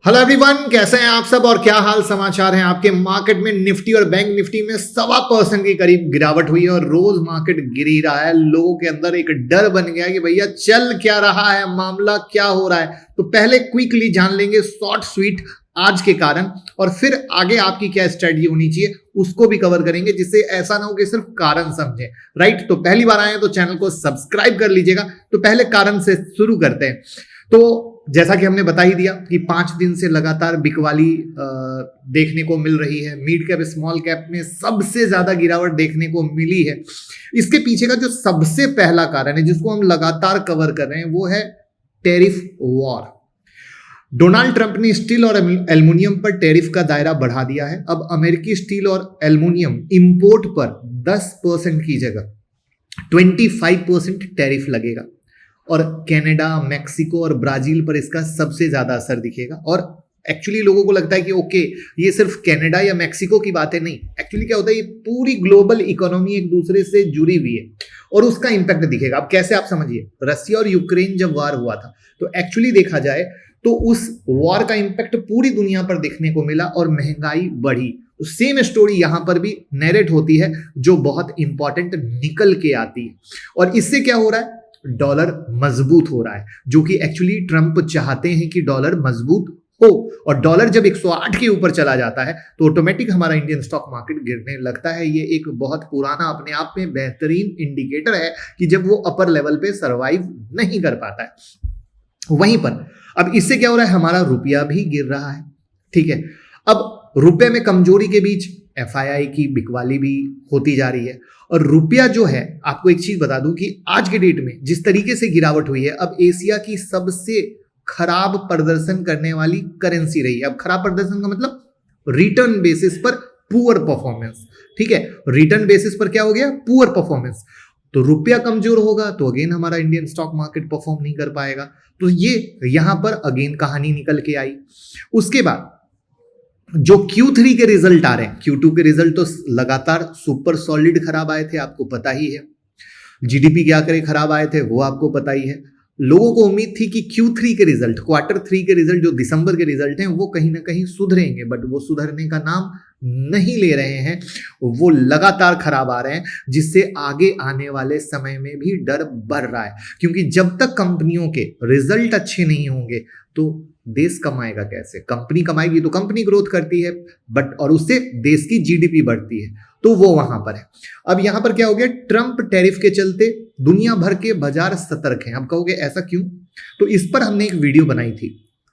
Hello everyone, कैसे हैं आप सब और क्या हाल समाचार हैं आपके। मार्केट में निफ्टी और बैंक निफ्टी में 1.25% के करीब गिरावट हुई है और रोज मार्केट गिर ही रहा है। लोगों के अंदर एक डर बन गया कि भैया चल क्या रहा है, मामला क्या हो रहा है। तो पहले क्विकली जान लेंगे शॉर्ट स्वीट आज के कारण, और फिर आगे आपकी क्या स्ट्रेटजी होनी चाहिए उसको भी कवर करेंगे, जिससे ऐसा ना हो कि सिर्फ कारण समझें। राइट, तो पहली बार आए हैं तो चैनल को सब्सक्राइब कर लीजिएगा। तो पहले कारण से शुरू करते हैं। तो जैसा कि हमने बता ही दिया कि 5 दिन से लगातार बिकवाली देखने को मिल रही है। मिड कैप स्मॉल कैप में सबसे ज्यादा गिरावट देखने को मिली है। इसके पीछे का जो सबसे पहला कारण है जिसको हम लगातार कवर कर रहे हैं वो है टैरिफ वॉर। डोनाल्ड ट्रंप ने स्टील और एल्युमिनियम पर टैरिफ का दायरा बढ़ा दिया है। अब अमेरिकी स्टील और एल्युमिनियम इंपोर्ट पर 10% की जगह 25% टैरिफ लगेगा और कनाडा, मैक्सिको और ब्राजील पर इसका सबसे ज्यादा असर दिखेगा। और एक्चुअली लोगों को लगता है कि ओके, ये सिर्फ कनाडा या मैक्सिको की बातें नहीं। एक्चुअली क्या होता है, ये पूरी ग्लोबल इकोनॉमी एक दूसरे से जुड़ी हुई है और उसका इंपैक्ट दिखेगा। अब कैसे, आप समझिए, रशिया और यूक्रेन जब वार हुआ था तो एक्चुअली देखा जाए तो उस वॉर का इंपैक्ट पूरी दुनिया पर देखने को मिला और महंगाई बढ़ी। तो सेम स्टोरी यहां पर भी नैरेट होती है जो बहुत इंपॉर्टेंट निकल के आती है। और इससे क्या हो रहा है, डॉलर मजबूत हो रहा है, जो कि एक्चुअली ट्रंप चाहते हैं कि डॉलर मजबूत हो। और डॉलर जब 108 के ऊपर चला जाता है तो ऑटोमेटिक हमारा इंडियन स्टॉक मार्केट गिरने लगता है। ये एक बहुत पुराना, अपने आप में बेहतरीन इंडिकेटर है कि जब वो अपर लेवल पे सरवाइव नहीं कर पाता है। वहीं पर अब इससे क्या हो रहा है, हमारा रुपया भी गिर रहा है। ठीक है, अब रुपये में कमजोरी के बीच एफआईआई की बिकवाली भी होती जा रही है। और रुपया जो है, आपको एक चीज बता दूं कि आज के डेट में जिस तरीके से गिरावट हुई है, अब एशिया की सबसे खराब प्रदर्शन करने वाली करेंसी रही है। अब खराब प्रदर्शन का मतलब रिटर्न बेसिस पर पुअर परफॉर्मेंस। ठीक है, रिटर्न बेसिस पर क्या हो गया, पुअर परफॉर्मेंस। तो रुपया कमजोर होगा तो अगेन हमारा इंडियन स्टॉक मार्केट परफॉर्म नहीं कर पाएगा। तो ये यहां पर अगेन कहानी निकल के आई। उसके बाद जो Q3 के रिजल्ट आ रहे हैं, Q2 के रिजल्ट तो लगातार सुपर सॉलिड खराब आए थे, आपको पता ही है। जीडीपी क्या करे खराब आए थे वो आपको पता ही है। लोगों को उम्मीद थी कि Q3 के रिजल्ट, Q3 के रिजल्ट जो दिसंबर के रिजल्ट हैं वो कहीं ना कहीं सुधरेंगे, बट वो सुधरने का नाम नहीं ले रहे हैं। वो लगातार खराब आ रहे हैं, जिससे आगे आने वाले समय में भी डर बढ़ रहा है। क्योंकि जब तक कंपनियों के रिजल्ट अच्छे नहीं होंगे तो देश कमाएगा कैसे। कंपनी कमाएगी तो कंपनी ग्रोथ करती है, बट और उससे देश की जीडीपी बढ़ती है, तो वो वहां पर है। अब यहां पर क्या हो गया, ट्रंप टैरिफ के चलते दुनिया भर के बाजार सतर्क हैं। अब कहोगे ऐसा क्यों, तो इस पर हमने एक वीडियो बनाई थी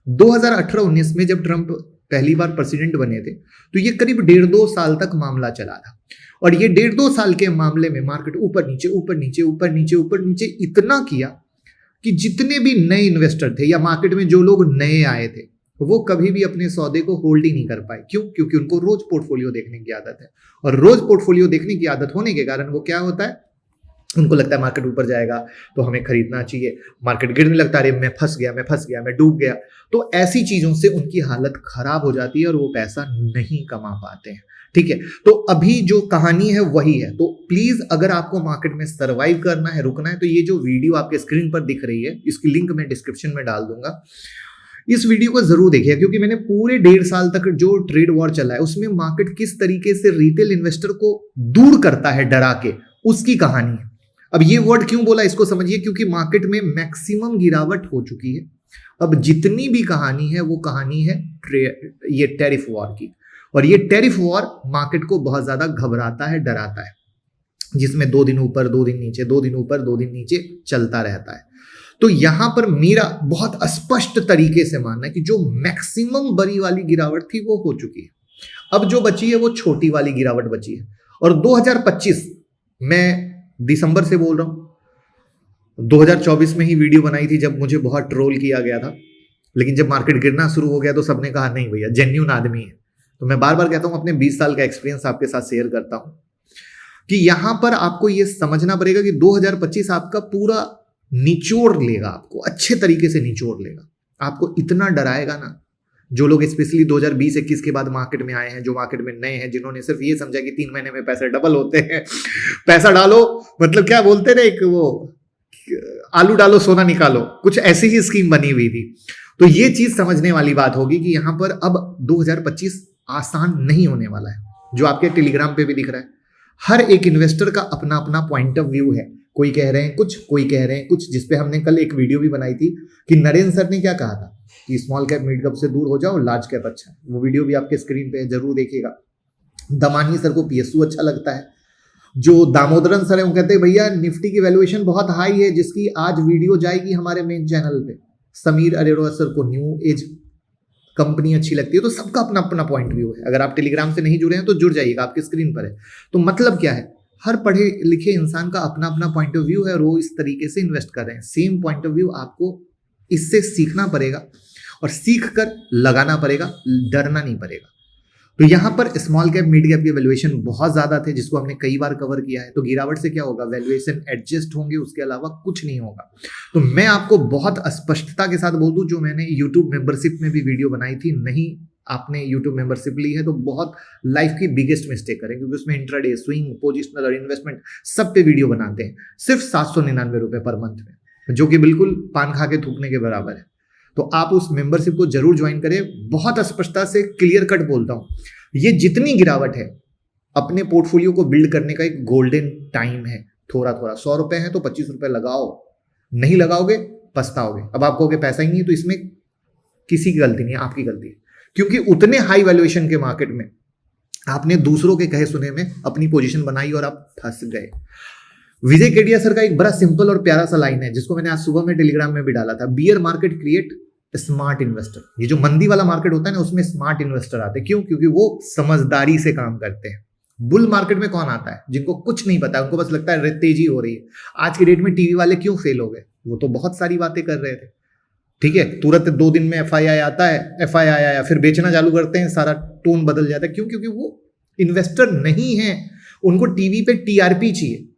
2018-19 में, जब ट्रंप पहली बार प्रेसिडेंट बने थे। तो ये करीब 1.5-2 साल तक मामला चला था। और ये 1.5-2 साल के मामले में मार्केट ऊपर नीचे ऊपर नीचे ऊपर नीचे ऊपर नीचे इतना किया कि जितने भी नए इन्वेस्टर थे या मार्केट में जो लोग नए आए थे वो कभी भी अपने सौदे को होल्ड ही नहीं कर पाए। क्यों? क्योंकि उनको रोज पोर्टफोलियो देखने की आदत है। और रोज पोर्टफोलियो देखने की आदत होने के कारण वो क्या होता है, उनको लगता है मार्केट ऊपर जाएगा तो हमें खरीदना चाहिए, मार्केट गिरने लगता है, अरे मैं फंस गया, मैं फंस गया, मैं डूब गया। तो ऐसी चीजों से उनकी हालत खराब हो जाती है और वो पैसा नहीं कमा पाते हैं। ठीक है, तो अभी जो कहानी है वही है। तो प्लीज, अगर आपको मार्केट में सरवाइव करना है, रुकना है, तो ये जो वीडियो आपके स्क्रीन पर दिख रही है इसकी लिंक मैं डिस्क्रिप्शन में डाल दूंगा। इस वीडियो को जरूर देखिए, क्योंकि मैंने पूरे 1.5 साल तक जो ट्रेड वॉर चला है उसमें मार्केट किस तरीके से रिटेल इन्वेस्टर को दूर करता है डरा के, उसकी कहानी है। अब ये वर्ड क्यों बोला इसको समझिए, क्योंकि मार्केट में मैक्सिमम गिरावट हो चुकी है। अब जितनी भी कहानी है वो कहानी है ये टैरिफ वॉर की। और ये टैरिफ वॉर मार्केट को बहुत ज्यादा घबराता है, डराता है, जिसमें 2 दिन ऊपर 2 दिन नीचे, 2 दिन ऊपर 2 दिन नीचे चलता रहता है। तो यहां पर मेरा बहुत स्पष्ट तरीके से मानना है कि जो मैक्सिमम बड़ी वाली गिरावट थी वो हो चुकी है। अब जो बची है वो छोटी वाली गिरावट बची है। और 2025, मैं दिसंबर से बोल रहा हूं, 2024 में ही वीडियो बनाई थी जब मुझे बहुत ट्रोल किया गया था। लेकिन जब मार्केट गिरना शुरू हो गया तो सबने कहा नहीं भैया जेन्युइन आदमी है। तो मैं बार बार कहता हूं, अपने 20 साल का एक्सपीरियंस आपके साथ शेयर करता हूं कि यहां पर आपको यह समझना पड़ेगा कि 2025 आपका पूरा निचोड़ लेगा, आपको अच्छे तरीके से निचोड़ लेगा। आपको इतना डराएगा ना, जो लोग स्पेशली 2020-21 के बाद मार्केट में आए हैं, जो मार्केट में नए हैं, जिन्होंने सिर्फ ये समझा कि 3 महीने में पैसे डबल होते हैं, पैसा डालो, मतलब क्या बोलते ना, एक वो आलू डालो सोना निकालो, कुछ ऐसी ही स्कीम बनी हुई थी। तो ये चीज समझने वाली बात होगी कि यहां पर अब 2025 आसान नहीं होने वाला है, जो आपके टेलीग्राम पे भी दिख रहा है। हर एक इन्वेस्टर का अपना अपना पॉइंट ऑफ व्यू है, कोई कह रहे हैं कुछ, कोई कह रहे हैं कुछ, जिसपे हमने कल एक वीडियो भी बनाई थी कि नरेंद्र सर ने क्या कहा था कि स्मॉल कैप मिड कैप से दूर हो जाओ, लार्ज कैप अच्छा है। वो वीडियो भी आपके स्क्रीन पे है, जरूर देखिएगा। दमानी सर को पीएसयू अच्छा लगता है। जो दामोदरन सर है वो कहते हैं भैया निफ्टी की वैल्यूएशन बहुत हाई है, जिसकी आज वीडियो जाएगी हमारे मेन चैनल पे। समीर अरोड़ा सर को न्यू एज कंपनी अच्छी लगती है। तो सबका अपना अपना पॉइंट व्यू है। अगर आप टेलीग्राम से नहीं जुड़े हैं तो जुड़ जाइएगा, आपके स्क्रीन पर है। तो मतलब क्या है, हर पढ़े लिखे इंसान का अपना अपना पॉइंट ऑफ व्यू है और वो इस तरीके से इन्वेस्ट कर रहे हैं। सेम पॉइंट ऑफ व्यू आपको इससे सीखना पड़ेगा और सीख कर लगाना पड़ेगा, डरना नहीं पड़ेगा। तो यहां पर स्मॉल कैप मिड कैप के वैल्यूएशन बहुत ज्यादा थे, जिसको हमने कई बार कवर किया है। तो गिरावट से क्या होगा, वैल्यूएशन एडजस्ट होंगे, उसके अलावा कुछ नहीं होगा। तो मैं आपको बहुत स्पष्टता के साथ बोल दूं, जो मैंने यूट्यूब मेंबरशिप में भी वीडियो बनाई थी, नहीं आपने यूट्यूब मेंबरशिप ली है तो बहुत लाइफ की बिगेस्ट मिस्टेक करें, क्योंकि उसमें इंट्राडे, स्विंग, पोजिशनल और इन्वेस्टमेंट सब पे वीडियो बनाते हैं, सिर्फ 799 रुपए पर मंथ में, जो कि बिल्कुल पान खा के थूकने के बराबर है। तो आप उस मेंबरशिप को जरूर ज्वाइन करें। बहुत स्पष्टता से क्लियर कट बोलता हूं, ये जितनी गिरावट है अपने पोर्टफोलियो को बिल्ड करने का एक गोल्डन टाइम है। थोड़ा थोड़ा 100 रुपए है तो 25 रुपए लगाओ, नहीं लगाओगे पछताओगे। अब आप कहोगे पैसा ही नहीं है, तो इसमें किसी की गलती नहीं है, आपकी गलती है, क्योंकि उतने हाई वैल्यूएशन के मार्केट में आपने दूसरों के कहे सुने में अपनी पोजीशन बनाई और आप फंस गए। विजय केडिया सर का एक बड़ा सिंपल और प्यारा सा लाइन है, जिसको मैंने आज सुबह में टेलीग्राम में भी डाला था। Beer market create smart investor. ये जो मंदी वाला मार्केट होता है ना, उसमें स्मार्ट इन्वेस्टर आते हैं। क्यों? क्योंकि वो समझदारी से काम करते हैं। बुल मार्केट में कौन आता है? जिनको कुछ नहीं पता, उनको बस लगता है तेजी हो रही है। आज की डेट में टीवी वाले क्यों फेल हो गए? वो तो बहुत सारी बातें कर रहे थे, ठीक है, तुरंत 2 दिन में एफआईआई आता है, एफआईआई आया फिर बेचना चालू करते हैं, सारा टोन बदल जाता है। क्यों? क्योंकि वो इन्वेस्टर नहीं है, उनको टीवी पे टीआरपी चाहिए।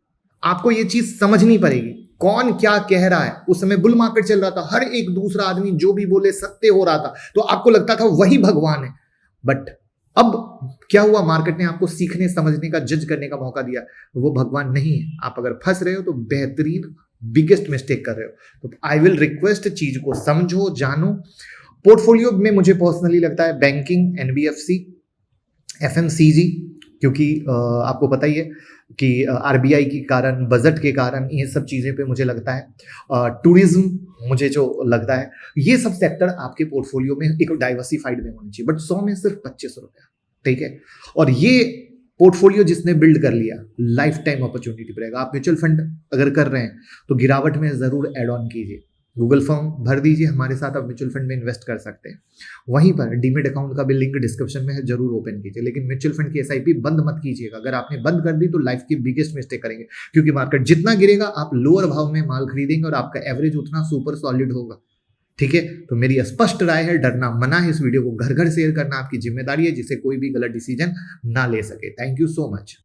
आपको ये चीज समझनी पड़ेगी, कौन क्या कह रहा है। उस समय बुल मार्केट चल रहा था, हर एक दूसरा आदमी जो भी बोले सत्य हो रहा था, तो आपको लगता था वही भगवान है। बट अब क्या हुआ, मार्केट ने आपको सीखने समझने का, जज करने का मौका दिया। वो भगवान नहीं है। आप अगर फंस रहे हो तो बेहतरीन बिगेस्ट मिस्टेक कर रहे हो। तो आई विल रिक्वेस्ट, चीज को समझो, जानो। पोर्टफोलियो में मुझे पर्सनली लगता है बैंकिंग, एनबीएफसी, एफएमसीजी, क्योंकि आपको पता ही है कि आरबीआई के कारण, बजट के कारण, ये सब चीज़ें पे मुझे लगता है। टूरिज्म मुझे जो लगता है, ये सब सेक्टर आपके पोर्टफोलियो में एक डाइवर्सिफाइड में होनी चाहिए। बट 100 में सिर्फ 25 रुपया, ठीक है। और ये पोर्टफोलियो जिसने बिल्ड कर लिया, लाइफ टाइम अपॉर्चुनिटी रहेगा। आप म्यूचुअल फंड अगर कर रहे हैं तो गिरावट में जरूर एड ऑन कीजिए, गूगल फॉर्म भर दीजिए, हमारे साथ आप म्यूचुअल फंड में इन्वेस्ट कर सकते हैं। वहीं पर डीमेट अकाउंट का भी लिंक डिस्क्रिप्शन में है, जरूर ओपन कीजिए। लेकिन म्यूचुअल फंड की एसआईपी बंद मत कीजिएगा। अगर आपने बंद कर दी तो लाइफ की बिगेस्ट मिस्टेक करेंगे, क्योंकि मार्केट जितना गिरेगा आप लोअर भाव में माल खरीदेंगे और आपका एवरेज उतना सुपर सॉलिड होगा, ठीक है। तो मेरी स्पष्ट राय है, डरना मना है। इस वीडियो को घर घर शेयर करना आपकी जिम्मेदारी है, जिससे कोई भी गलत डिसीजन ना ले सके। Thank you so much.